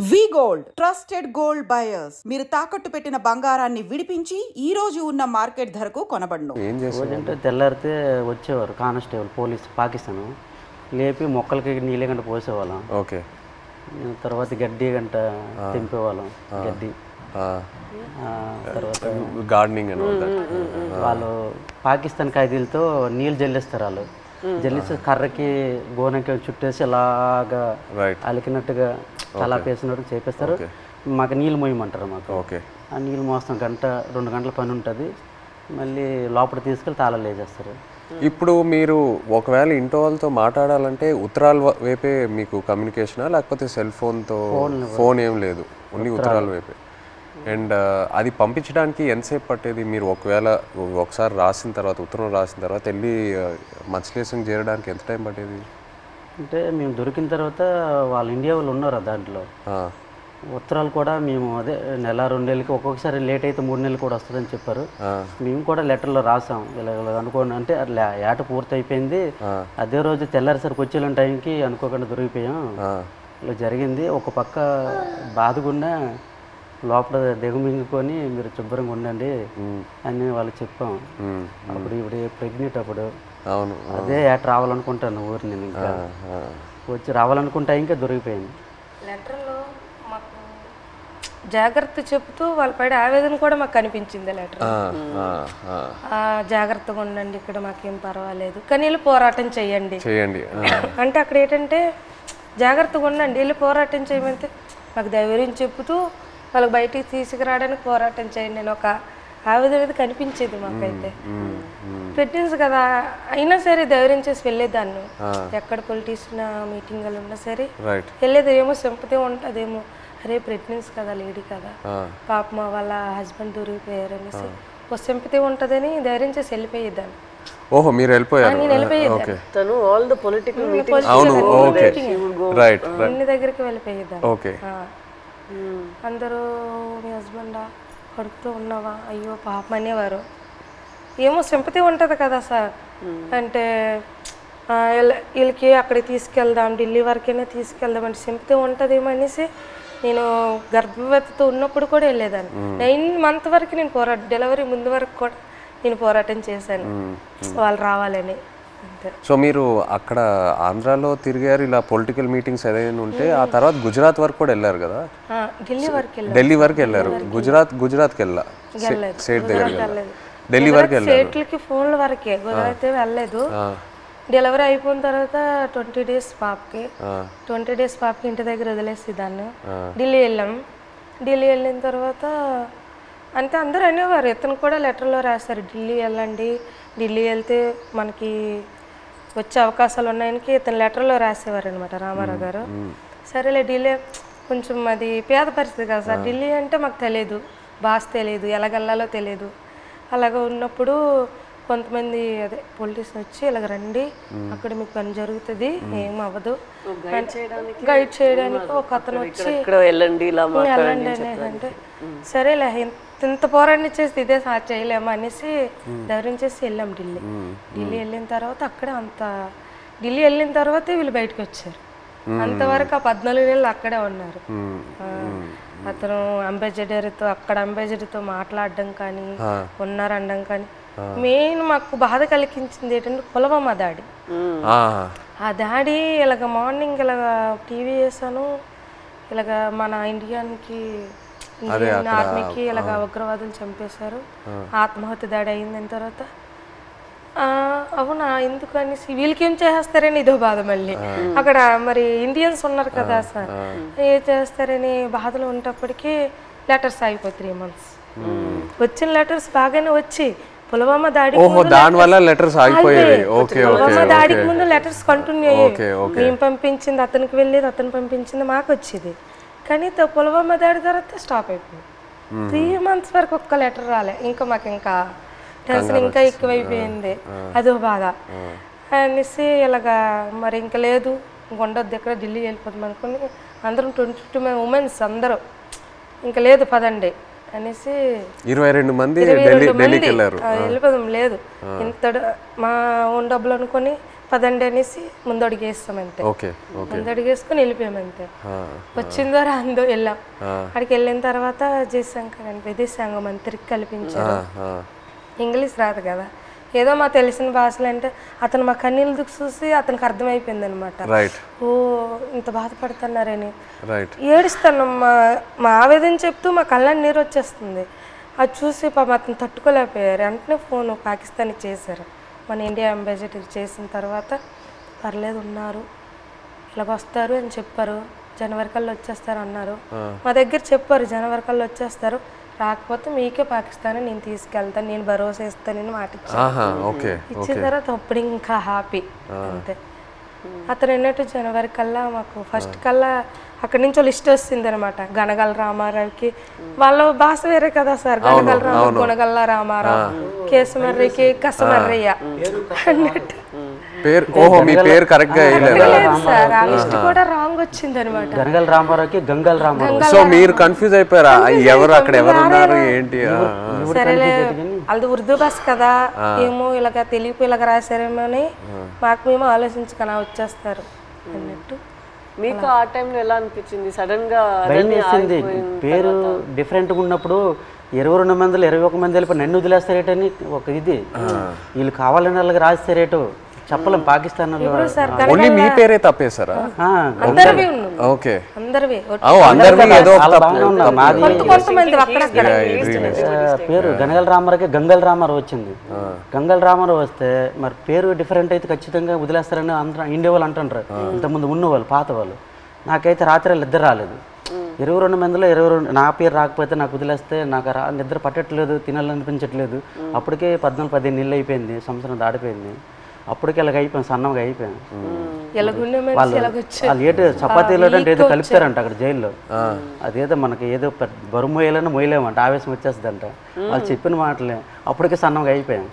వి gold trusted gold buyers మీరు తాకట్టు పెట్టిన బంగారాన్ని విడిపించి ఈ రోజు ఉన్న మార్కెట్ ధరకు కొనబడును. రోజంటే తెల్లారితే వచ్చేవారు కానిస్టేబుల్ పోలీస్ పాకిస్తాన్ లేపి మొక్కలకి నీళ్ళ గంట పోసేవాళ్ళం. ఓకే. తర్వాత గడ్డి గంట తెంపేవాళ్ళం. గడ్డి తర్వాత గార్డెనింగ్ వాళ్ళు పాకిస్తాన్ ఖైదీలతో నీళ్ళు జల్లిస్తారు. వాళ్ళు జల్లిస్తే కర్రకి గోనకి చుట్టేసి అలాగా అలికినట్టుగా అలా పేసినట్టు చేపిస్తారు. మాకు నీళ్ళు మోయమంటారు. మాకు ఆ నీళ్ళు మోస్తాం 1-2 గంటల పని ఉంటుంది. మళ్ళీ లోపల తీసుకెళ్ళి తాళాలు వేసేస్తారు. ఇప్పుడు మీరు ఒకవేళ ఇంట్లో వాళ్ళతో మాట్లాడాలంటే ఉత్తరాల వైపే మీకు కమ్యూనికేషనా లేకపోతే సెల్ ఫోన్తో? ఫోన్ ఏం లేదు, ఓన్లీ ఉత్తరాల వైపే. అండ్ అది పంపించడానికి ఎంతసేపు పట్టేది? మీరు ఒకవేళ ఒకసారి రాసిన తర్వాత ఉత్తరం రాసిన తర్వాత వెళ్ళి మచిలీపట్నం చేరడానికి ఎంత టైం పట్టేది? అంటే మేము దొరికిన తర్వాత వాళ్ళు ఇండియా వాళ్ళు ఉన్నారు దాంట్లో. ఉత్తరాలు కూడా మేము అదే 1-2 నెలలకి ఒక్కొక్కసారి లేట్ అయితే 3 నెలలు కూడా వస్తుందని చెప్పారు. మేము కూడా లెటర్లో రాసాం ఇలా అనుకోండి అంటే అట్లా ఏట పూర్తి అయిపోయింది. అదే రోజు తెల్లారిసరికి వచ్చే టైంకి అనుకోకుండా దొరికిపోయాం. ఇలా జరిగింది. ఒక పక్క బాధగుండా లోపల దిగుమింగుకొని మీరు శుభ్రంగా ఉండండి అని వాళ్ళు చెప్పాం. అప్పుడు ఇప్పుడు ప్రెగ్నెంట్ అప్పుడు అవును అదే ఏట రావాలనుకుంటాను ఊరు. నేను ఇంకా వచ్చి రావాలనుకుంటా ఇంకా దొరికిపోయింది. లెటర్లో మాకు జాగ్రత్త చెప్తూ వాళ్ళ పడే ఆవేదన కూడా మాకు కనిపించింది లెటర్. జాగ్రత్తగా ఉండండి, ఇక్కడ మాకేం పర్వాలేదు కానీ వెళ్ళి పోరాటం చేయండి అంటే అక్కడ ఏంటంటే జాగ్రత్తగా ఉండండి వెళ్ళి పోరాటం చేయమంటే మాకు ధైర్యం చెప్తూ వాళ్ళకి బయటికి తీసుకురావడానికి పోరాటం చేయండి నేను ఒక ఆవేదన కనిపించేది మాకైతే. ప్రెగ్నెన్సీ కదా అయినా సరే ధైర్యం చేసి వెళ్ళేదాన్ని. ఎక్కడ పొలిటీషియన్ మీటింగ్లు ఉన్నా సరే వెళ్ళేది. ఏమో సింపతి ఉంటుందేమో, అరే ప్రెగ్నెన్సీ కదా లేడీ కదా పాప మా వాళ్ళ హస్బెండ్ దొరికిపోయారు అనేసి ఒక సింపతి ఉంటుందని ధైర్యం చేసి వెళ్ళిపోయేదాన్ని. ఓహో మీరు వెళ్ళిపోయారు. నేను వెళ్ళిపోయేదాన్ని. తను ఆల్ ది పొలిటికల్ అన్ని దగ్గరికి వెళ్ళిపోయేదాన్ని. ఓకే. అందరూ మీ హస్బెండా కడుపుతూ ఉన్నావా అయ్యో పాపం అనేవారు. ఏమో సింపతి ఉంటుంది కదా సార్ అంటే వీళ్ళకి అక్కడికి తీసుకెళ్దాం ఢిల్లీ వరకైనా తీసుకెళ్దాం అంటే సింపతి ఉంటుందేమో అనేసి నేను గర్భవతితో ఉన్నప్పుడు కూడా వెళ్ళేదాన్ని. 9 months వరకు నేను డెలివరీ ముందు వరకు కూడా నేను పోరాటం చేశాను వాళ్ళు రావాలని. సో మీరు అక్కడ ఆంధ్రాలో తిరిగారు ఇలా పొలిటికల్ మీటింగ్స్ ఏదైనా ఉంటే, ఆ తర్వాత గుజరాత్ వరకు కూడా వెళ్ళారు కదా? ఢిల్లీ వరకు వెళ్ళారు. గుజరాత్కి వెళ్ళా స్టేట్ దగ్గర ఢిల్లీ వరకు స్టేట్లకి ఫోన్ల వరకే గుజరాత్ వెళ్ళలేదు. డెలివరీ అయిపోయిన తర్వాత 20 days పాపకి ఇంటి దగ్గర వదిలేసి దాన్ని ఢిల్లీ వెళ్ళాం. ఢిల్లీ వెళ్ళిన తర్వాత అంటే అందరూ అనేవారు, ఇతను కూడా లెటర్లో రాశారు ఢిల్లీ వెళ్ళండి, ఢిల్లీ వెళ్తే మనకి వచ్చే అవకాశాలు ఉన్నాయని ఇతను లెటర్లో రాసేవారు అనమాట రామారావు గారు. సరేలే ఢిల్లీ కొంచెం అది పేద పరిస్థితి కదా సార్, ఢిల్లీ అంటే మాకు తెలియదు, భాష తెలియదు, ఎలాగెళ్ళాలో తెలియదు. అలాగ ఉన్నప్పుడు కొంతమంది అదే పొలిటీషియన్ వచ్చి ఇలాగ రండి అక్కడ మీకు పని జరుగుతుంది ఏం అవ్వదు గైడ్ చేయడానికి ఒక అతను వచ్చి వెళ్ళండి అంటే సరేలే ఇంత పోరాటం చేసి ఇదే చేయలేము అనేసి ధైర్యం చేసి వెళ్ళాం ఢిల్లీ వెళ్ళిన తర్వాత అక్కడే ఢిల్లీ వెళ్ళిన తర్వాతే వీళ్ళు బయటకు వచ్చారు. అంతవరకు ఆ 14 నెలలు అక్కడే ఉన్నారు. అతను అంబాసిడర్తో మాట్లాడడం కానీ ఉన్నారనడం కానీ మెయిన్ మాకు బాధ కలిగించింది ఏంటంటే పుల్వామా దాడి. ఆ దాడి ఇలాగ మార్నింగ్ ఇలాగ టీవీ వేసాను, ఇలాగ మన ఇండియన్ ఆర్మీకి ఇలాగ ఉగ్రవాదులు చంపేశారు, ఆత్మహత్య దాడి అయిందని తర్వాత అవునా ఎందుకు అనేసి వీళ్ళకి ఏం చేస్తారని ఇదో బాధ. మళ్ళీ అక్కడ మరి ఇండియన్స్ ఉన్నారు కదా సార్, ఏం చేస్తారని బాధలు ఉన్నప్పటికీ లెటర్స్ అయిపోయి 3 months వచ్చిన లెటర్స్ బాగానే వచ్చి పుల్వామా దాడికి ముందు లెటర్స్ కంటిన్యూ అయ్యాయి. మేము పంపించింది అతనికి వెళ్ళేది, అతను పంపించింది మాకు వచ్చేది. కానీ పుల్వామా దాడి తర్వాత స్టాప్ అయిపోయింది. 3 months వరకు ఒక్క లెటర్ రాలే. ఇంకా మాకు ఇంకా టెన్షన్ ఇంకా ఎక్కువైపోయింది, అదో బాధ అనేసి ఇలాగా మరి ఇంకా లేదు ఉండొద్దు ఎక్కడ ఢిల్లీ వెళ్ళిపోతాం అనుకుని అందరం 22 ఉమెన్స్ అందరూ ఇంకా లేదు పదండి అనేసి 22 మంది వెళ్ళిపోదాం లేదు ఇంత మా ఓన్ డబ్బులు అనుకొని పదండి అనేసి ముందడుగు వేస్తాం అంతే. ముందడుగు వేసుకొని వెళ్ళిపోయాం అంతే. వచ్చిందో రాందో వెళ్ళాం. అక్కడికి వెళ్ళిన తర్వాత జయశంకర్ అని విదేశాంగ మంత్రికి కల్పించారు. ఇంగ్లీష్ రాదు కదా, ఏదో మా తెలిసిన భాషలు అంటే అతను మా కన్నీళ్ళు చూసి అతనికి అర్థమైపోయింది అనమాట. ఓ ఇంత బాధపడుతున్నారని ఏడుస్తాను. మా ఆవేదన చెప్తూ మా కళ్ళని నీరు వచ్చేస్తుంది. అది చూసి పాపం అతను తట్టుకోలేకపోయారు. వెంటనే ఫోన్ పాకిస్తాన్కి చేశారు. మన ఇండియా అంబాసిడర్ చేసిన తర్వాత పర్లేదు ఉన్నారు, ఇలాగొస్తారు అని చెప్పారు. జనవరి కల్లా వచ్చేస్తారు అన్నారు. మా దగ్గర చెప్పారు జనవరి కల్లా వచ్చేస్తారు, రాకపోతే మీకే పాకిస్తాన్ నేను తీసుకెళ్తాను, నేను భరోసా ఇస్తానని మాట ఇచ్చిన తర్వాత అప్పుడు ఇంకా హ్యాపీ అంతే. అతను ఎన్నట్టు జనవరి కల్లా మాకు ఫస్ట్ కల్లా అక్కడి నుంచి లిస్ట్ వస్తుంది అనమాట. గనగల రామారావుకి వాళ్ళ భాష వేరే కదా సార్. గనగల రామ, గుణగల్ల రామారావు, కేసుమర్రికి కసమర్రయ్య అన్నట్టు సార్. ఆ లిస్ట్ కూడా రాంగ్ వచ్చింది అనమాట. గనగల రామారావుకి గంగల్ రామారావు. సో మీరు కన్ఫ్యూజ్ అయిపోయారా ఎవరు అక్కడ ఎవరు ఉన్నారు ఏంటి? సరేలే అది ఉర్దూ భాష కదా, ఏమో ఇలాగ తెలుగు ఇలాగ రాశారేమో అని మాకు మేము ఆలోచించుకున్నా వచ్చేస్తారు అన్నట్టు. మీకు ఆ టైంలో ఎలా అనిపించింది? సడన్ గా భయం వేసింది. పేరు డిఫరెంట్గా ఉన్నప్పుడు 22 మందిలో 21 మంది వెళ్ళిపోయి నన్ను వదిలేస్తారేటని ఒక ఇది. వీళ్ళు కావాలని వాళ్ళకి రాస్తారేటో చెప్పలేం. పాకిస్తాన్ మీ పేరే తప్పేశారా? పేరు గనగల రామారావుకి గంగల్ రామారావు వచ్చింది. గంగల్ రామారావు వస్తే మరి పేరు డిఫరెంట్ అయితే ఖచ్చితంగా వదిలేస్తారని ఇండియా వాళ్ళు అంటుంటారు. ఇంతకుముందు ఉన్నవాళ్ళు పాత వాళ్ళు. నాకైతే రాత్రి నిద్ర రాలేదు. 22 మందిలో 22 నా పేరు రాకపోతే నాకు వదిలేస్తే నాకు నిద్ర పట్టట్లేదు, తినాలనిపించట్లేదు. అప్పటికే 14-15 నెలలు అయిపోయింది, సంవత్సరం దాటిపోయింది. అప్పటికి ఇలాగ అయిపోయింది, సన్నంగా అయిపోయాను. వాళ్ళు ఏదో చపాతీలో అంటే ఏదో కలుపుతారంట అక్కడ జైల్లో. అదేదో మనకి ఏదో బరువు మోయాలని మోయలేమంట, ఆవేశం వచ్చేస్తుందంట. వాళ్ళు చెప్పిన మాటలే అప్పటికే సన్నంగా అయిపోయాం.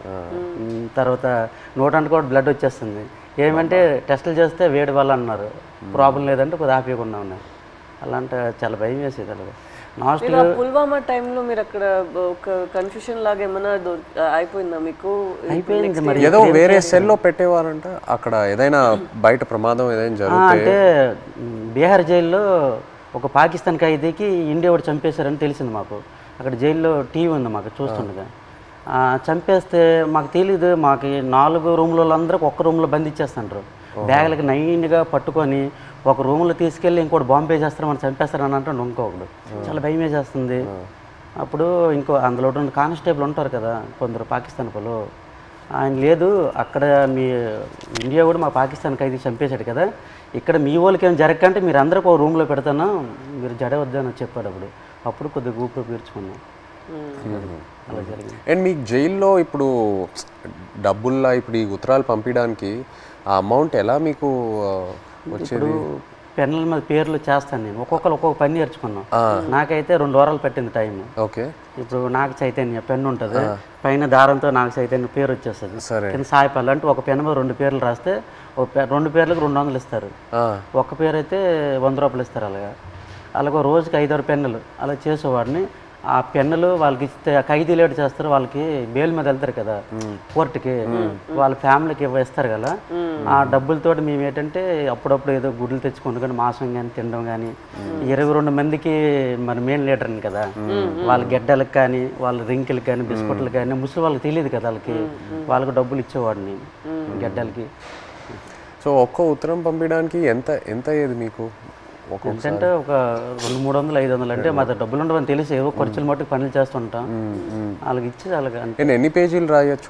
తర్వాత నోటంటే కూడా బ్లడ్ వచ్చేస్తుంది. ఏమంటే టెస్టులు చేస్తే వేడి వల్ల అన్నారు, ప్రాబ్లం లేదంటే కొద్దిగా ఆపేయకుండా ఉన్నారు. అలాంటి చాలా భయం వేసేది. అలాగే పుల్వామా టైంలో మీరు అక్కడ ఒక కన్ఫ్యూషన్ లాగా ఏమైనా అయిపోయిందా మీకు? అయిపోయింది. మరి ఏదో వేరే సెల్లో పెట్టేవారంట అక్కడ, ఏదైనా బయట ప్రమాదం ఏదైనా జరిగితే. అంటే బీహార్ జైల్లో ఒక పాకిస్తాన్ ఖైదీకి ఇండియా వాడు చంపేశారని తెలిసింది మాకు. అక్కడ జైల్లో టీవీ ఉంది మాకు చూస్తుండగా. చంపేస్తే మాకు తెలీదు. మాకు 4 రూమ్ల వాళ్ళందరికీ ఒక్క రూమ్లో బంధించేస్తుంటారు. బ్యాగులకి నైన్గా పట్టుకొని ఒక రూమ్లో తీసుకెళ్ళి ఇంకోటి బాంబే చేస్తారు, మనం చంపేస్తారని అంటాడు ఇంకొకడు. చాలా భయం వేసేస్తుంది. అప్పుడు ఇంకో అందులో కానిస్టేబుల్ ఉంటారు కదా కొందరు పాకిస్తాన్ వాళ్ళు, ఆయన లేదు అక్కడ మీ ఇండియా కూడా మా పాకిస్తాన్ ఖైదీ చంపేశాడు కదా, ఇక్కడ మీ వాళ్ళకి ఏం జరగకంటే మీరు అందరికీ ఒక రూమ్లో పెడతాను, మీరు జడవద్దని చెప్పాడు. అప్పుడు కొద్దిగా ఊపిరి పీల్చుకున్నాం. అలా జరిగింది. అండ్ మీకు జైల్లో ఇప్పుడు డబ్బుల్లా ఇప్పుడు ఈ ఉత్తరాలు పంపించడానికి ఆ అమౌంట్ ఎలా మీకు వచ్చేది? పెన్నుల మీద పేర్లు చేస్తాను నేను. ఒక్కొక్కరు ఒక్కొక్క పని నేర్చుకున్నాం. నాకైతే 2 వారాలు పట్టింది టైం. ఓకే. ఇప్పుడు నాకు చైతన్య పెన్ను ఉంటుంది, పైన దారంతో నాకు చైతన్య పేరు వచ్చేస్తుంది. కింద సాయిపల్లి అంటే ఒక పెన్ను మీద 2 పేర్లు రాస్తే 2 పేర్లకు 200 ఇస్తారు. ఒక్క పేరు అయితే 100 రూపాయలు ఇస్తారు. అలాగే రోజుకి 5-6 పెన్నులు అలా చేసేవాడిని. ఆ పెన్నులు వాళ్ళకి ఇస్తే ఖైదీ లేట్ చేస్తారు, వాళ్ళకి బెయిల్ మీద వెళ్తారు కదా కోర్టుకి, వాళ్ళ ఫ్యామిలీకి ఇస్తారు కదా. ఆ డబ్బులతో మేము ఏంటంటే అప్పుడప్పుడు ఏదో గుడ్లు తెచ్చుకుంటాం కానీ మాంసం కానీ తినడం కానీ. 22 మందికి మరి మెయిన్ లీడర్ని కదా, వాళ్ళ గెడ్డలకు కానీ వాళ్ళ రింకిలకు కానీ బిస్కెట్లకు కానీ ముసలి వాళ్ళకి తెలియదు కదా, వాళ్ళకి డబ్బులు ఇచ్చేవాడిని గెడ్డలకి. సో ఒక్క ఉత్తరం పంపించడానికి ఎంత అయ్యేది మీకు? అంటే ఒక 200-300-500 అంటే మా డబ్బులు ఉండవని తెలిసి ఏవో ఖర్చులు మట్టుకు పనులు చేస్తుంటాం. వాళ్ళకి ఇచ్చి అలాగే. నేను ఎన్ని పేజీలు రాయొచ్చు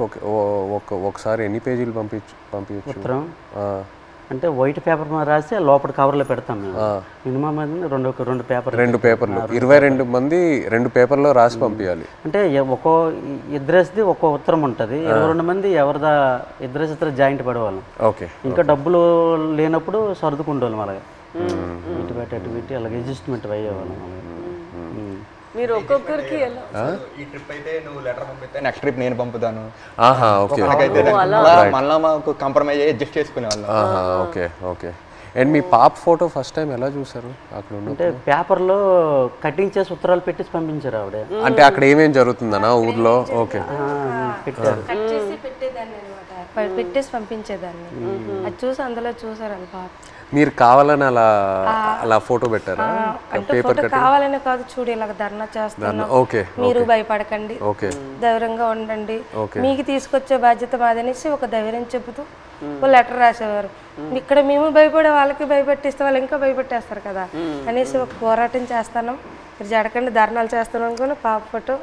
ఒకసారి? ఎన్ని పేజీలు పంపించచ్చు ఉత్తరం? అంటే వైట్ పేపర్ మీద రాసి లోపల కవర్లో పెడతాం మేము. మినిమం రెండు పేపర్లు 22 మంది 2 పేపర్లో రాసి పంపించాలి. అంటే ఇద్దరేసి ఒక్కో ఉత్తరం ఉంటుంది. 22 మంది ఎవరిదా ఇద్దరు జాయింట్ పడేవాళ్ళం. ఓకే. ఇంకా డబ్బులు లేనప్పుడు సర్దుకుంటేవాళ్ళం. అలాగే ఇటు పెట్టి అలాగే అడ్జస్ట్మెంట్ అయ్యేవాళ్ళం. మీరు ఒక్కొక్కరికి ఈ ట్రిప్ అయితే నువ్వు లెటర్ పంపిస్తే నెక్స్ట్ ట్రిప్ నేను పంపుతాను. మళ్ళీ మాకు కాంప్రమైజ్ అయ్యి అడ్జస్ట్ చేసుకునేవాళ్ళం. ఓకే. అండ్ మీ పాప ఫోటో ఫస్ట్ టైం ఎలా చూసారు అక్కడ? అంటే పేపర్లో కటింగ్ చేసి ఉత్తరాలు పెట్టేసి పంపించారు ఆవిడ. అంటే అక్కడ ఏమేం జరుగుతుందనా ఊర్లో? ఓకే. పెట్టారు. పెట్టేసి పంపించేదాన్ని. అది చూసి అందులో చూసారు వాళ్ళ పాప. మీరు కావాలని అలా ఫోటో పెట్టారా? అంటే ఫోటో కావాలనే కాదు, చూడు ఇలాగ ధర్నా చేస్తున్నాం, మీరు భయపడకండి, ధైర్యంగా ఉండండి, మీకు తీసుకొచ్చే బాధ్యత మాదనేసి ఒక ధైర్యం చెబుతూ ఒక లెటర్ రాసేవారు. ఇక్కడ మేము భయపడే వాళ్ళకి భయపెట్టిస్తే వాళ్ళు ఇంకా భయపెట్టేస్తారు కదా అనేసి ఒక పోరాటం చేస్తాను, మీరు జడకండి ధర్నాలు చేస్తాను అనుకుని పాప ఫోటో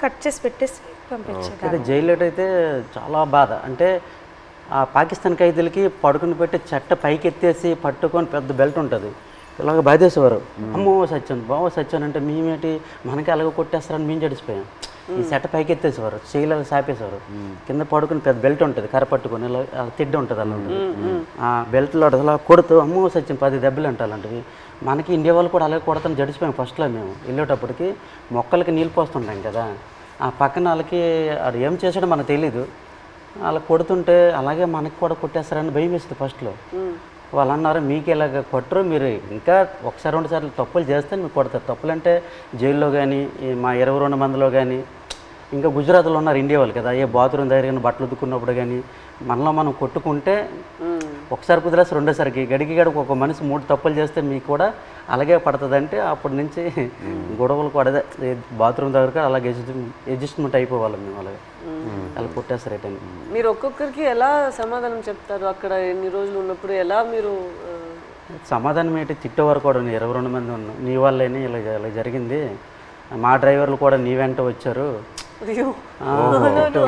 కట్ చేసి పెట్టేసి పంపించారు. జైల్లో అయితే చాలా బాధ. అంటే ఆ పాకిస్తాన్ ఖైదీలకి పడుకుని పెట్టి చెట్ట పైకి ఎత్తేసి పట్టుకొని పెద్ద బెల్ట్ ఉంటుంది, ఇలాగ బాధేసేవారు. అమ్మో సత్యం బావో సత్యం అంటే మేమేంటి మనకి అలాగ కొట్టేస్తారని మేము జడిసిపోయాం. ఈ చెట్ట పైకి ఎత్తేసేవారు, చేయలు సాపేసేవారు, కింద పడుకుని పెద్ద బెల్ట్ ఉంటుంది కర్ర పట్టుకొని ఇలా తిడ్డ ఉంటుంది అలా ఉంటుంది. ఆ బెల్ట్లో అలా కొడుతూ అమ్మో సత్యం 10 దెబ్బలు అంటే అలాంటివి. మనకి ఇండియా వాళ్ళు కూడా అలాగే కొడతాను జడిసిపోయాం. ఫస్ట్లో మేము వెళ్ళేటప్పటికి మొక్కలకి నీళ్ళు పోస్తుంటాం కదా, ఆ పక్కన వాళ్ళకి అది ఏం చేసాడో మనకు తెలీదు, అలా కొడుతుంటే అలాగే మనకి కూడా కొట్టేస్తారని భయం వేస్తుంది ఫస్ట్లో. వాళ్ళు అన్నారు మీకు ఇలాగ కొట్టరు, మీరు ఇంకా ఒకసారి 2 సార్లు తప్పులు చేస్తే మీకు కొడతారు. తప్పులు అంటే జైల్లో కానీ మా 22 మందిలో కానీ ఇంకా గుజరాత్లో ఉన్నారు ఇండియా వాళ్ళు కదా, ఏ బాత్రూమ్ దగ్గర కానీ బట్టలు ఉతుక్కున్నప్పుడు కానీ మనలో మనం కొట్టుకుంటే ఒకసారి కుదిరేసి రెండోసారికి గడికి ఒక మనిషి 3 తప్పులు చేస్తే మీకు కూడా అలాగే పడుతుంది. అంటే అప్పటి నుంచి గొడవలు కూడా అదే బాత్రూమ్ దగ్గర అలాగే అడ్జస్ట్మెంట్ అయిపోవాలి మేము, అలాగే అలా కొట్టేస్తారు రిటర్న్. మీరు ఒక్కొక్కరికి ఎలా సమాధానం చెప్తారు అక్కడ ఎన్ని రోజులు ఉన్నప్పుడు? ఎలా మీరు సమాధానం ఏంటి, తిట్టేవారు కూడా 22 మంది ఉన్నాం, నీ వాళ్ళని ఇలా జరిగింది, మా డ్రైవర్లు కూడా నీ వెంట వచ్చారు.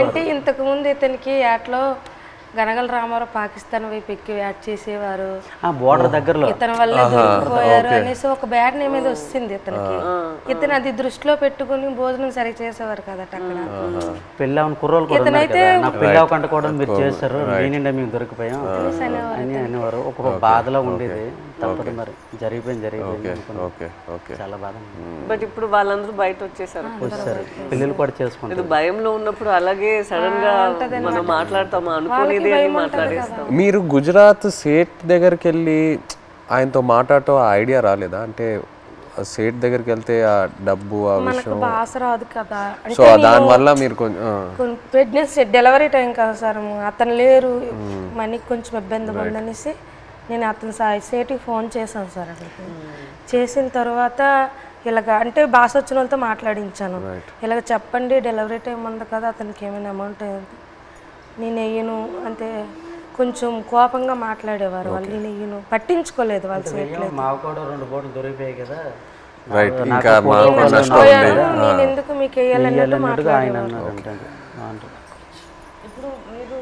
అంటే ఇంతకు ముందు ఇతనికి యాట్లో గనగల రామారావు పాకిస్తాన్ వైపు ఎక్కి యాడ్ చేసేవారు, బోర్డర్ దగ్గరలో ఇతని వల్ల దొరికిపోయారు అనేసి ఒక బ్యాడ్ నేమ్ మీద వస్తుంది ఇతనికి. ఇతను అది దృష్టిలో పెట్టుకుని భోజనం సరిగ్గా చేసేవారు కదట అక్కడ. పెళ్ళి అవును కుర్రోలు కూడా పెళ్ళి అవ్వకుండా కూడా మీరు చేస్తారు, నేనిండా మేము దొరికిపోయాం అని అనేవారు. ఒక్కొక్క బాధలో ఉండేది, తప్పదు మరి జరిగిపోయింది చాలా బాధ. బట్ ఇప్పుడు వాళ్ళందరూ బయట వచ్చేసారు, పిల్లలు కూడా చేసుకుంటారు. భయంలో ఉన్నప్పుడు అలాగే సడన్ గా మనం మాట్లాడతామా అనుకోని మీరు గుజరాత్ సేట్ దగ్గరికి వెళ్ళి ఆయనతో మాట్లాడటం ఐడియా రాలేదా? అంటే సేట్ దగ్గరికి వెళ్తే ఆ డబ్బు ఆ విషయం భాష రాదు కదా, సో దానివల్ల మీరు కొంచెం ప్రెగ్నెన్సీ డెలివరీ టైం కదా సార్, అతను లేరు, మనకి కొంచెం ఇబ్బంది ఉందనేసి నేను అతను సేటికి ఫోన్ చేశాను సార్. అక్కడికి చేసిన తర్వాత ఇలాగ అంటే భాష వచ్చిన వాళ్ళతో మాట్లాడించాను, ఇలాగ చెప్పండి డెలివరీ టైం ఉంది కదా, అతనికి ఏమైనా అమౌంట్ నేను వెయ్యను అంటే కొంచెం కోపంగా మాట్లాడేవారు వాళ్ళు. నేను వెయ్యను, పట్టించుకోలేదు వాళ్ళు. మాకు కూడా 2 బోట్లు దొరికిపోయాయి కదా, నేను ఎందుకు మీకు వేయాలన్నట్టు ఆయన. ఇప్పుడు మీరు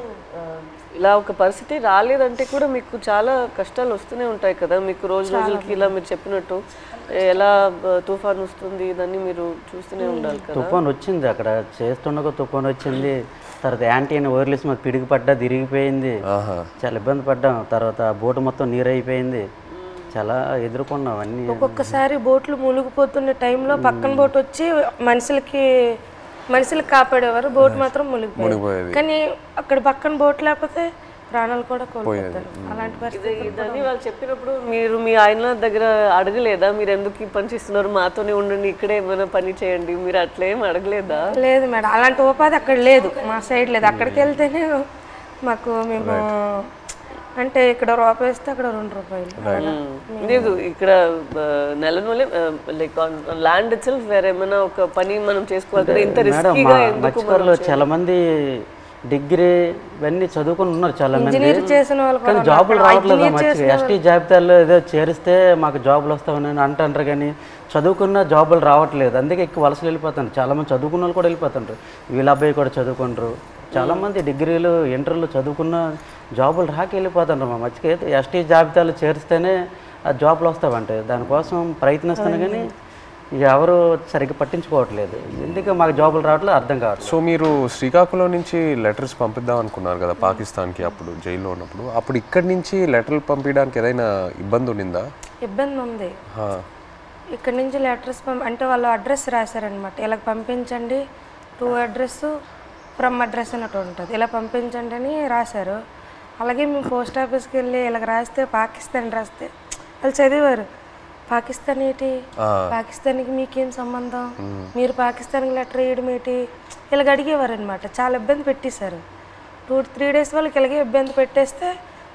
ఇలా ఒక పరిస్థితి రాలేదంటే కూడా మీకు చాలా కష్టాలు వస్తూనే ఉంటాయి కదా, మీకు రోజు రోజులకి ఇలా మీరు చెప్పినట్టు ఎలా తుఫాన్ వస్తుంది దాన్ని మీరు చూస్తూనే ఉండాలి కదా. తుఫాన్ వచ్చింది అక్కడ చేస్తుండగా తుఫాన్ వచ్చింది, తర్వాత యాంటీ అని వైర్లెస్ మాకు పిడికి పడ్డా తిరిగిపోయింది, చాలా ఇబ్బంది పడ్డాం. తర్వాత బోటు మొత్తం నీరు అయిపోయింది, చాలా ఎదుర్కొన్నాం అన్ని. ఒక్కొక్కసారి బోట్లు మునిగిపోతున్న టైంలో పక్కన బోట్ వచ్చి మనుషులకు కాపాడేవారు, బోట్ మాత్రం మునిగిపోయేది. కానీ అక్కడ పక్కన బోట్ లేకపోతే ప్రాణాలు కూడా కోల్పోతారు. అలాంటి పరిస్థితి వాళ్ళు చెప్పినప్పుడు మీరు మీ ఆయన దగ్గర అడగలేదా, మీరు ఎందుకు ఈ పని చేస్తున్నారు, మాతోనే ఉండండి, ఇక్కడే ఏమైనా పని చేయండి, మీరు అట్లేం అడగలేదా? లేదు మేడం, అలాంటి ఉపాధి అక్కడ లేదు, మా సైడ్ లేదు. అక్కడికి వెళ్తేనే మాకు మేము అంటే ఇక్కడ రూపాయి ఇస్తే అక్కడ 2 రూపాయలు లేదు. ఇక్కడ నెలనూలే లైక్ ల్యాండ్ ఇట్ సెల్ఫ్ వేరే ఏమైనా ఒక పని మనం చేసుకోవాలి కదా, ఇంత రిస్కీగా ఎందుకు? చాలా మంది డిగ్రీ ఇవన్నీ చదువుకుని ఉన్నారు చాలా మంది, కానీ జాబులు రావట్లేదు. మంచిగా ఎస్టీ జాబితాలో ఏదో చేరిస్తే మాకు జాబులు వస్తామని అంటారు, కానీ చదువుకున్న జాబులు రావట్లేదు. అందుకే ఎక్కువ వలసలు వెళ్ళిపోతారు. చాలామంది చదువుకున్న వాళ్ళు కూడా వెళ్ళిపోతుంటారు, వీళ్ళ అబ్బాయి కూడా చదువుకుంటారు. చాలామంది డిగ్రీలు ఇంటర్లు చదువుకున్న జాబులు రాక వెళ్ళిపోతుంటారు. మా మధ్యకి ఎస్టీ జాబితాలు చేరిస్తేనే ఆ జాబులు వస్తామంటే దానికోసం ప్రయత్నిస్తాను, కానీ ఎవరు సరిగ్గా పట్టించుకోవట్లేదు. ఎందుకు మాకు జాబులు రావట్లేదు అర్థం కావట్లేదు. సో మీరు శ్రీకాకుళం నుంచి లెటర్స్ పంపిద్దాం అనుకున్నారు కదా పాకిస్తాన్కి, అప్పుడు జైల్లో ఉన్నప్పుడు. అప్పుడు ఇక్కడి నుంచి లెటర్లు పంపించడానికి ఏదైనా ఇబ్బంది ఉండిందా? ఇబ్బంది ఉంది. ఇక్కడ నుంచి లెటర్స్ అంటే వాళ్ళు అడ్రస్ రాశారనమాట, ఇలా పంపించండి, టు అడ్రస్ ఫ్రమ్ అడ్రస్ అన్నట్టు ఉంటుంది, ఇలా పంపించండి అని రాశారు. అలాగే మేము పోస్ట్ ఆఫీస్కి వెళ్ళి ఇలాగ రాస్తే పాకిస్తాన్ రాస్తే వాళ్ళు చదివారు, పాకిస్తాన్ ఏంటి, పాకిస్తాన్కి మీకేం సంబంధం, మీరు పాకిస్తాన్కి లెటర్ వేయడం ఏంటి, ఇలాగ అడిగేవారు అనమాట. చాలా ఇబ్బంది పెట్టేశారు. 2-3 డేస్ వాళ్ళకి ఇలాగే ఇబ్బంది పెట్టేస్తే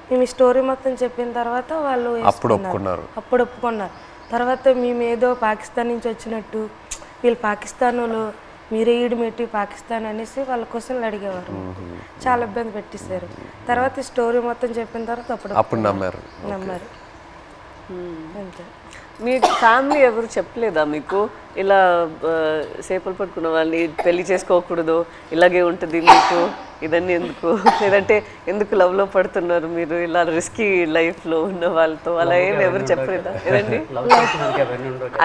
మేము ఈ స్టోరీ మొత్తం చెప్పిన తర్వాత వాళ్ళు అప్పుడు ఒప్పుకున్నారు. అప్పుడు ఒప్పుకున్నారు. తర్వాత మేము ఏదో పాకిస్తాన్ నుంచి వచ్చినట్టు, వీళ్ళు పాకిస్తాన్ వాళ్ళు, మీరే ఈడుమెట్టి పాకిస్తాన్ అనేసి వాళ్ళ క్వశ్చన్లు అడిగేవారు. చాలా ఇబ్బంది పెట్టేశారు. తర్వాత ఈ స్టోరీ మొత్తం చెప్పిన తర్వాత అప్పుడు నమ్మారు. అంతే. మీ ఫ్యామిలీ ఎవరు చెప్పలేదా మీకు ఇలా సేపలు పట్టుకున్న వాళ్ళని పెళ్లి చేసుకోకూడదు, ఇలాగే ఉంటుంది మీకు, ఇదన్నీ ఎందుకు, లేదంటే ఎందుకు లవ్లో పడుతున్నారు మీరు ఇలా రిస్కీ లైఫ్లో ఉన్న వాళ్ళతో, అలా ఏమి ఎవరు చెప్పలేదా? ఏదండి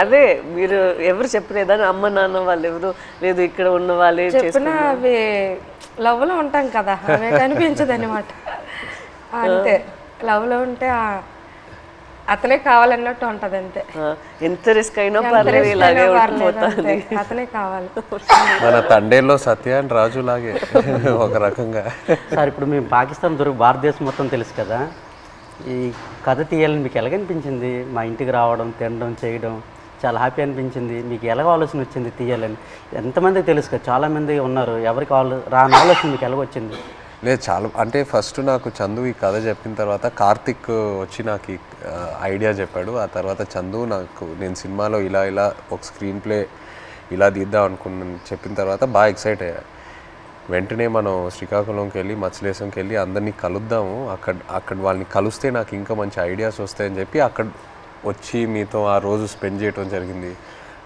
అదే మీరు ఎవరు చెప్పలేదా? అమ్మ నాన్న వాళ్ళు ఎవరు లేదు ఇక్కడ ఉన్న వాళ్ళే చెప్పిన అవి లవ్లో ఉంటాం కదా, అవి కనిపించదు అనమాట. అంతే, లవ్లో ఉంటే అతనే కావాలన్నట్టు ఉంటది. అంతే, ఎంత రిస్క్ అయినా పర్లేదు, ఇలాగే ఉండిపోతుంది, అతనే కావాలి. మన తండేల్లో సత్యాన్ రాజు లాగే ఒక రకంగా. సార్ ఇప్పుడు మేము పాకిస్తాన్ భారతదేశం మొత్తం తెలుసు కదా, ఈ కథ తీయాలని మీకు ఎలాగనిపించింది? మా ఇంటికి రావడం, తినడం, చేయడం చాలా హ్యాపీ అనిపించింది. మీకు ఎలాగ ఆలోచన వచ్చింది తీయాలని? ఎంతమందికి తెలుసు కదా, చాలామంది ఉన్నారు, ఎవరికి రాని ఆలోచన మీకు ఎలాగొచ్చింది? లేదు, చాలా అంటే ఫస్ట్ నాకు చందు ఈ కథ చెప్పిన తర్వాత కార్తిక్ వచ్చి నాకు ఈ ఐడియా చెప్పాడు. ఆ తర్వాత చందు నాకు నేను సినిమాలో ఇలా ఒక స్క్రీన్ ప్లే ఇలా తీద్దాం అనుకున్నాను చెప్పిన తర్వాత బాగా ఎక్సైట్ అయ్యా. వెంటనే మనం శ్రీకాకుళంకి వెళ్ళి మత్స్యలేశంకి వెళ్ళి అందరినీ కలుద్దాము, అక్కడ వాళ్ళని కలిస్తే నాకు ఇంకా మంచి ఐడియాస్ వస్తాయని చెప్పి అక్కడ వచ్చి మీతో ఆ రోజు స్పెండ్ చేయడం జరిగింది.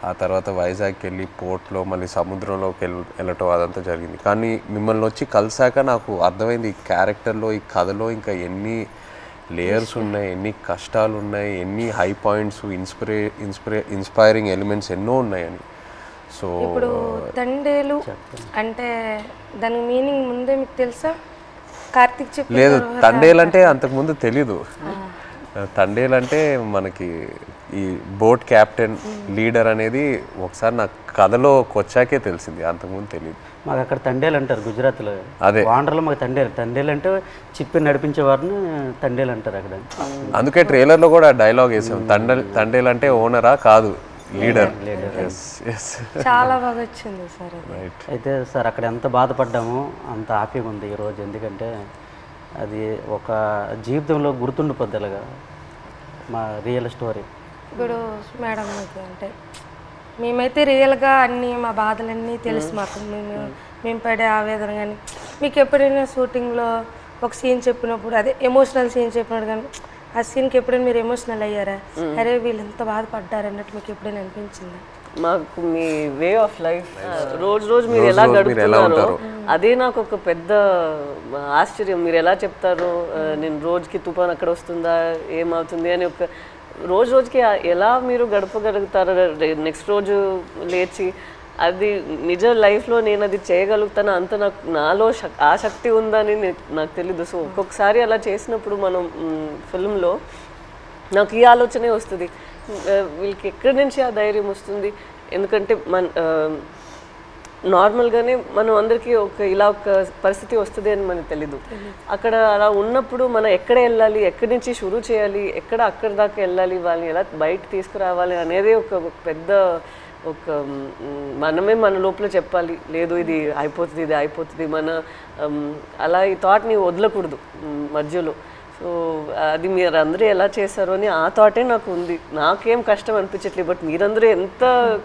ఆ తర్వాత వైజాగ్కి వెళ్ళి పోర్ట్లో మళ్ళీ సముద్రంలోకి వెళ్ళటం అదంతా జరిగింది. కానీ మిమ్మల్ని వచ్చి కలిసాక నాకు అర్థమైంది ఈ క్యారెక్టర్లో, ఈ కథలో ఇంకా ఎన్ని లేయర్స్ ఉన్నాయి, ఎన్ని కష్టాలు ఉన్నాయి, ఎన్ని హై పాయింట్స్, ఇన్స్పైరింగ్ ఎలిమెంట్స్ ఎన్నో ఉన్నాయని. సో ఇప్పుడు తండేలు అంటే దాని మీనింగ్ ముందే మీకు తెలుసా? కార్తిక్ చెప్పి లేదు, తండేలు అంటే అంతకుముందు తెలీదు. తండేలు అంటే మనకి ఈ బోట్ క్యాప్టెన్ లీడర్ అనేది ఒకసారి నాకు కథలోకి వచ్చాకే తెలిసింది, అంతకుముందు తెలియదు. మాకు అక్కడ తండేలు అంటారు గుజరాత్లో. అదే వాండర్లో మాకు తండేలు అంటే చిప్పి నడిపించే వారిని తండేలు అంటారు అక్కడ. అందుకే ట్రైలర్లో కూడా డైలాగ్ వేసాం, తండేలు అంటే ఓనరా కాదు, లీడర్. చాలా బాగా వచ్చింది సార్. అయితే సార్ అక్కడ ఎంత బాధపడ్డామో అంత హ్యాపీగా ఉంది ఈరోజు. ఎందుకంటే అది ఒక జీవితంలో గుర్తుండిపోద్దలుగా మా రియల్ స్టోరీ. ఇప్పుడు మేడం అంటే మేమైతే రియల్గా అన్నీ మా బాధలన్నీ తెలుసు మాకు, మేము పడే ఆవేదన. కానీ మీకు ఎప్పుడైనా షూటింగ్లో ఒక సీన్ చెప్పినప్పుడు, అదే ఎమోషనల్ సీన్ చెప్పినప్పుడు కానీ ఆ సీన్కి ఎప్పుడైనా మీరు ఎమోషనల్ అయ్యారా? అరే వీళ్ళు ఎంత బాధపడ్డారు అన్నట్టు మీకు ఎప్పుడైనా అనిపించిందా? మాకు మీ వే ఆఫ్ లైఫ్ రోజు మీరు ఎలా గడుపుతున్నారో అదే నాకు ఒక పెద్ద ఆశ్చర్యం. మీరు ఎలా చెప్తారో, నేను రోజుకి తుఫాన్ అక్కడ వస్తుందా, ఏమవుతుంది అని ఒక రోజుకి ఎలా మీరు గడపగలుగుతారో, నెక్స్ట్ రోజు లేచి అది నిజ లైఫ్లో నేను అది చేయగలుగుతాను అంత నాలో ఆ శక్తి ఉందని నాకు తెలీదు. సో ఒక్కొక్కసారి అలా చేసినప్పుడు మనం ఫిల్మ్లో నాకు ఈ ఆలోచనే వస్తుంది, వీళ్ళకి ఎక్కడి నుంచి ఆ ధైర్యం వస్తుంది? ఎందుకంటే నార్మల్గానే మనం అందరికీ ఇలా ఒక పరిస్థితి వస్తుంది అని మనకు తెలీదు. అక్కడ అలా ఉన్నప్పుడు మనం ఎక్కడ వెళ్ళాలి, ఎక్కడి నుంచి షురూ చేయాలి, అక్కడి దాకా వెళ్ళాలి, వాళ్ళని ఎలా బయట తీసుకురావాలి అనేది ఒక పెద్ద మనమే మన లోపల చెప్పాలి, లేదు ఇది అయిపోతుంది మన అలా ఈ థాట్ని వదలకూడదు మధ్యలో. సో అది మీరు అందరూ ఎలా చేశారో అని ఆ థాటే నాకు ఉంది. నాకేం కష్టం అనిపించట్లేదు, బట్ మీరందరూ ఎంత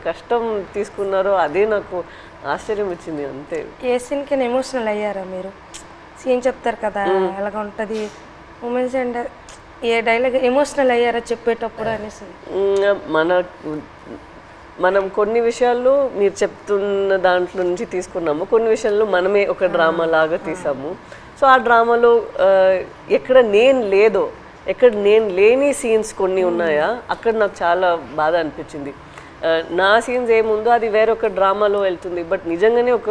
కష్టం తీసుకున్నారో అదే నాకు ఆశ్చర్యం ఇచ్చింది. అంతే. ఏ సీన్కి ఎమోషనల్ అయ్యారా మీరు? సీన్ చెప్తారు కదా ఎలాగ ఉంటుంది మూమెంట్స్, అండ్ ఏ డైలాగ్ ఎమోషనల్ అయ్యారా చెప్పేటప్పుడు అనేసి? మనం కొన్ని విషయాల్లో మీరు చెప్తున్న దాంట్లో నుంచి తీసుకున్నాము, కొన్ని విషయాల్లో మనమే ఒక డ్రామా లాగా తీసాము. సో ఆ డ్రామాలో ఎక్కడ నేను లేని సీన్స్ కొన్ని ఉన్నాయా, అక్కడ నాకు చాలా బాధ అనిపించింది. నా సీన్స్ ఏముందో అది వేరొక డ్రామాలో వెళ్తుంది, బట్ నిజంగానే ఒక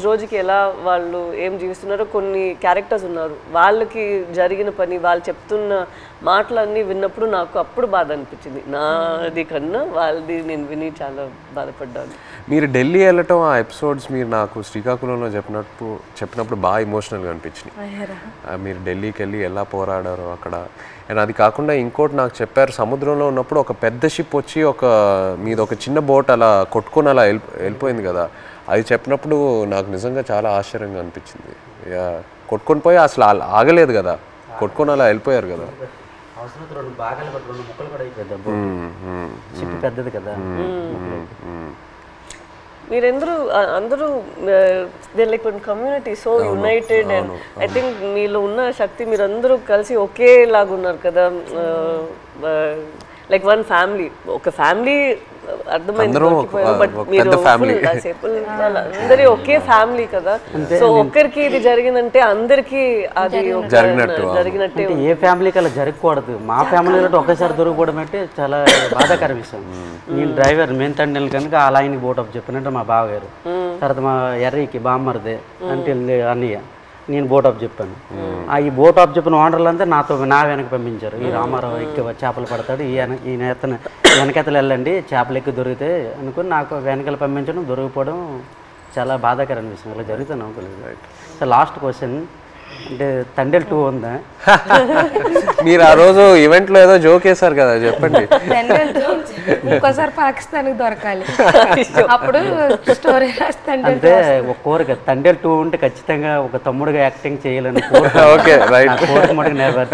రోజుకి ఎలా వాళ్ళు ఏం జీవిస్తున్నారో కొన్ని క్యారెక్టర్స్ ఉన్నారు, వాళ్ళకి జరిగిన పని, వాళ్ళు చెప్తున్న మాటలన్నీ విన్నప్పుడు నాకు అప్పుడు బాధ అనిపించింది. నాది కన్నా వాళ్ళది నేను విని చాలా బాధపడ్డాను. మీరు ఢిల్లీ వెళ్ళటం ఆ ఎపిసోడ్స్ మీరు నాకు శ్రీకాకుళంలో చెప్పినప్పుడు బాగా ఎమోషనల్గా అనిపించినాయి. మీరు ఢిల్లీకి వెళ్ళి ఎలా పోరాడారో అక్కడ. అండ్ అది కాకుండా ఇంకోటి నాకు చెప్పారు, సముద్రంలో ఉన్నప్పుడు ఒక పెద్ద షిప్ వచ్చి మీది ఒక చిన్న బోట్ అలా కొట్టుకొని అలా వెళ్ళిపోయింది కదా, అది చెప్పినప్పుడు నాకు నిజంగా చాలా ఆశ్చర్యంగా అనిపించింది. కొట్టుకొని పోయి అసలు ఆగలేదు కదా, కొట్టుకొని అలా వెళ్ళిపోయారు కదా. అవసరం 2 భాగాలు 2 ముక్కలు కూడా అయిపోయింది. షిప్ పెద్దది కదా. అందరూ like community so United and I think మీలో ఉన్న శక్తి మీరందరూ కలిసి ఒకేలాగా ఉన్నారు కదా. లైక్ వన్ ఫ్యామిలీ, ఒక ఫ్యామిలీ అర్థమైంది. బట్ మీరు అందరి ఒకే ఫ్యామిలీ కదా. సో ఒక్కరికి ఇది జరిగిందంటే అందరికి అది జరిగినట్టే. ఏ ఫ్యామిలీకి అలా జరగకూడదు. మా ఫ్యామిలీలో ఒకేసారి దొరికిపోవడం అంటే చాలా బాధాకర విషయం. నేను డ్రైవర్ మెయిన్ తండ్రి కనుక ఆ లైన్కి బోట్ ఆఫ్ చెప్పినట్టు మా బావగారు, తర్వాత మా ఎర్రీకి బామ్మరిదే అంటే అన్నయ్య, నేను బోట్ ఆఫ్ చెప్పాను. ఈ బోట్ ఆఫ్ చెప్పిన ఓనర్లంతా నా వెనక పంపించారు. ఈ రామారావు ఎక్కువ చేపలు పడతాడు, ఈ వెనకెతలు వెళ్ళండి చేపలు ఎక్కువ దొరికితే అనుకుని నాకు వెనకలు పంపించడం, దొరికిపోవడం చాలా బాధాకరమైన విషయం. ఇలా జరుగుతుంది అనుకోలేదు. సో లాస్ట్ క్వశ్చన్ అంటే తండేల్ 2 ఉందా? మీరు ఆ రోజు ఈవెంట్లో ఏదో జోక్ వేశారు కదా, చెప్పండి. ఇంకోసారి పాకిస్తాన్కి దొరకాలి, అప్పుడు స్టోరీ అంటే ఒక కోరిక తండేల్ 2 ఉంటే ఖచ్చితంగా ఒక తమ్ముడుగా యాక్టింగ్ చేయాలని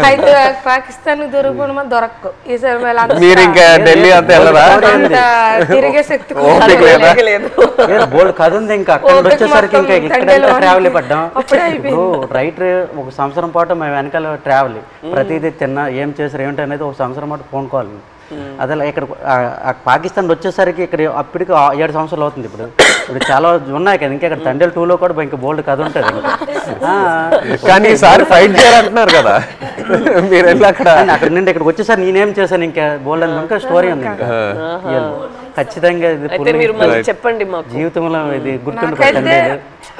అయితే పాకిస్తాన్ దొరకకుండా దొరకకు. ఈసారి మీరు ఇంకా ఢిల్లీ అంతా వెళ్ళరా? తిరిగే శక్తి బోల్డ్ కథ ఉంది. ఇంకా అక్కడ వచ్చేసరికి ఇంకా ఇక్కడ ట్రావెల్ పడ్డాం. రైటర్ ఒక సంవత్సరం పాటు మేము వెనకాల ట్రావెల్, ప్రతిదీ తిన్నా ఏం చేశారు ఏమిటి అనేది ఒక సంవత్సరం పాటు ఫోన్ కాల్. అదే ఇక్కడ పాకిస్తాన్ వచ్చేసరికి ఇక్కడ అప్పటికి 7 సంవత్సరాలు అవుతుంది. ఇప్పుడు చాలా ఉన్నాయి కదా, ఇంకా ఇక్కడ తండేల్ 2లో కూడా ఇంకా బోల్డ్ కథ ఉంటుంది. కానీ ఈసారి ఫైట్ చేయాలంటున్నారు కదా మీరు అక్కడ నుండి ఇక్కడికి వచ్చేసరి నేనేం చేశాను ఇంకా బోల్డ్ అని ఇంకా స్టోరీ ఉంది. ఇంకా ఖచ్చితంగా చెప్పండి జీవితంలో ఇది గుర్తుండిపోతుంది.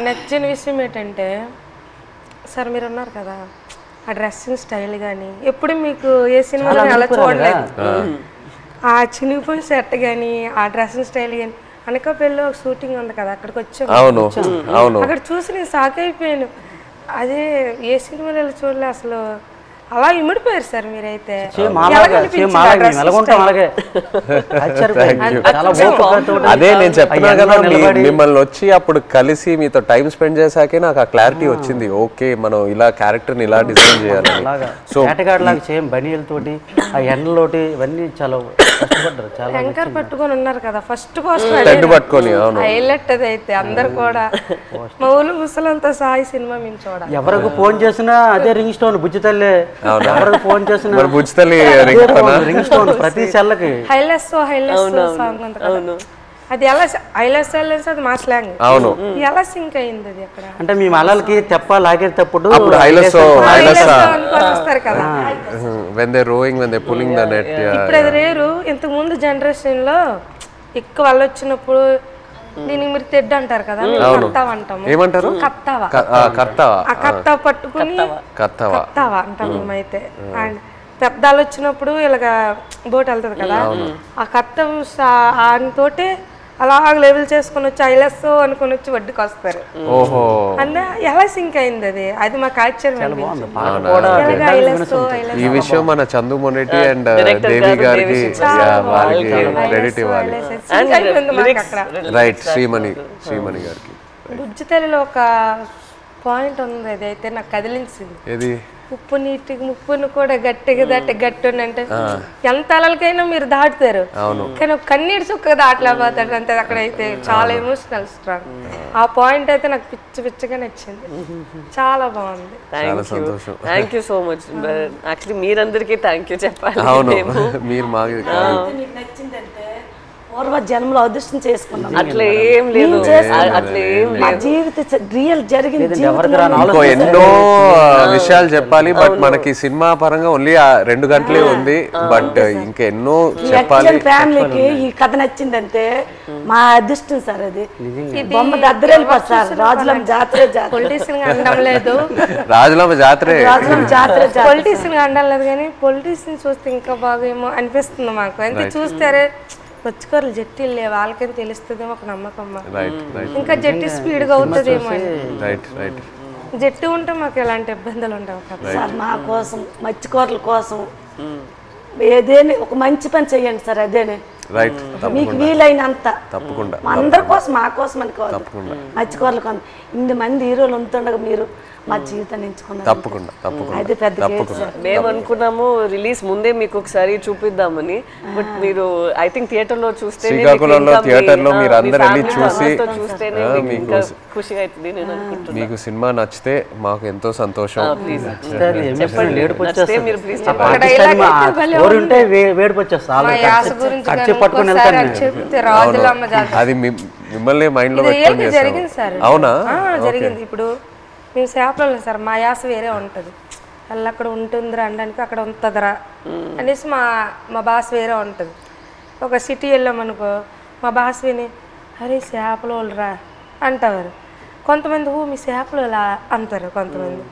నచ్చిన విషయం ఏంటంటే సార్ మీరు ఉన్నారు కదా, ఆ డ్రెస్సింగ్ స్టైల్ కానీ ఎప్పుడు మీకు ఏ సినిమాలో అలా చూడలేదు. ఆ చినిగిపోయిన షర్ట్ కానీ ఆ డ్రెస్సింగ్ స్టైల్ కానీ, అనకాపల్లిలో ఒక షూటింగ్ ఉంది కదా, అక్కడికి వచ్చాము. అక్కడ చూసి నేను షాక్ అయిపోయాను. అదే ఏ సినిమాలో చూడలే అసలు. అలా ఇమిడిపోయారు సార్ మీరైతే. అదే నేను చెప్తున్నా కదా, మిమ్మల్ని వచ్చి అప్పుడు కలిసి మీతో టైం స్పెండ్ చేశాకే నాకు ఆ క్లారిటీ వచ్చింది. ఓకే మనం ఇలా క్యారెక్టర్ ఇలా డిజైన్ చేయాలి. సో సేమ్ బనీలతోటి ఆ ఎండలోటి ఇవన్నీ చాలా కష్టపడ్డారు. చాలా యాంకర్ పట్టుకొని ఉన్నారు కదా ఫస్ట్ పోస్ట్ పట్టుకొని, హైలైట్ అది అయితే అందరు కూడా మా ఊళ్ళు ముసలంతా సాయి సినిమా మేము చూడాలి. ఎవరికి ఫోన్ చేసినా అదే రింగ్ స్టోన్ బుజ్జి తల్లి. ఎవరికి ఫోన్ చేసినా రింగ్ స్టోన్ ప్రతి సెల్లకి హైలెస్ సాంగ్ ఉంది కదా, అది ఎలా హైలెస్ అది మా స్లాంగ్. ఎలా సింక్ అయింది అది అక్కడ అంటే మేము అలలకి తెప్ప లాగేటప్పుడు వస్తారు కదా. ఇప్పుడు అది రేరు. ఇంతకు ముందు జనరేషన్ లో ఎక్కువ వాళ్ళు వచ్చినప్పుడు దీనికి మీరు తెడ్డు అంటారు కదా, కత్తావ అంటాము. ఏమంటారు? కత్తావ పట్టుకుని కత్తావా అంటాం మేమైతే. అండ్ పెద్దాలు వచ్చినప్పుడు ఇలాగ బోట్ వెళ్తుంది కదా, ఆ కత్తం తోటి అలా లెవెల్ చేసుకుని వచ్చి ఐలెస్ అనుకుని వచ్చి వడ్డీకి వస్తారు. అంటే ఎలా సింక్ అయింది అది, అది మాకు ఆశ్చర్యం. ఈ విషయం మన చందు మొనెటి అండ్ దేవి గారికి క్రెడిట్ ఇవ్వాలి. రైట్, శ్రీమణి గారికి. బుజ్జి తల్లిలో ఒక పాయింట్ ఉంది, అది అయితే నాకు కదిలించింది. ఏది? ఉప్పు నీటికి ముప్పును కూడా గట్టిగా దాటి గట్టి అంటే ఎంత అలలకైనా మీరు దాటుతారు, కానీ ఒక కన్నీరు చుక్క దాటలేకపోతాడు అంతే. అక్కడైతే చాలా ఎమోషనల్ స్ట్రాంగ్. ఆ పాయింట్ అయితే నాకు పిచ్చిగా నచ్చింది, చాలా బాగుంది. Thank you so much. Actually మీరందరికీ థ్యాంక్ యూ చెప్పాలి. పూర్వ జన్మలో అదృష్టం చేసుకున్నాం. అట్లా ఏం లేదు, మా జీవిత రియల్ జరిగింది. ఇంకో ఎన్నో విషయాలు చెప్పాలి, బట్ మనకి సినిమా పరంగా ఓన్లీ 2 గంటలే ఉంది. బట్ ఇంకా ఎన్నో చెప్పాలి. ఫ్యామిలీకి ఈ కథ నచ్చిందంటే మా అదృష్టం సార్. అది బొమ్మ దద్దరెళ్ళిపోతుంది సార్. రాజులమ్మ జాతర పొలిటీషియన్ అనడం లేదు, రాజులమ్మ జాతర పొలిటీషియన్ అనడం లేదు, కానీ పొలిటీషియన్ చూస్తే ఇంకా బాగా ఏమో అనిపిస్తుంది మాకు. అంతే చూస్తారే వచ్చుకోరు జట్టీలే వాళ్ళకని తెలుస్తుంది ఒక నమ్మకం. ఇంకా జట్టి స్పీడ్గా అవుతుందేమో. జట్టు ఉంటే మాకు ఎలాంటి ఇబ్బందులు ఉండవు కదా. మా కోసం మత్స్యకారుల కోసం ఏదేని ఒక మంచి పని చెయ్యండి సార్. అదేనే రైట్ మీకు వీలైనంత తప్పకుండా మా అందరి కోసం మా కోసం అని కాదు మత్స్యకారుల కోసం 8 మంది హీరోలు ఉంటుండగా మీరు మా జీవితాన్ని ఎంచుకున్నారు. తప్పకుండా అది పెద్ద కేసు సార్. మేము అనుకున్నాము రిలీజ్ ముందే మీకు ఒకసారి చూపిద్దామని, బట్ మీరు ఐ థింక్ థియేటర్ లో చూస్తే శ్రీకాకుళంలో థియేటర్ లో మీరు అందరూ వెళ్ళి చూసి మీకు ఖుషిగా అవుతుంది నేను అనుకుంటున్నాను. మీకు సినిమా నచ్చితే మాకు ఎంతో సంతోషం. అది మిమ్మల్ని మైండ్ లో పెట్టుకొని చేస్తాం. అవునా? జరిగింది. ఇప్పుడు మేము చేపలు సార్, మా యాస వేరే ఉంటుంది, అలా అక్కడ ఉంటుందిరా అనడానికి అక్కడ ఉంటుందిరా అనేసి మా భాష వేరే ఉంటుంది. ఒక సిటీ వెళ్ళామనుకో మా భాష విని అరే చేపలు వాళ్ళరా అంటారు కొంతమంది, మీ చేపలు అంటారు కొంతమంది.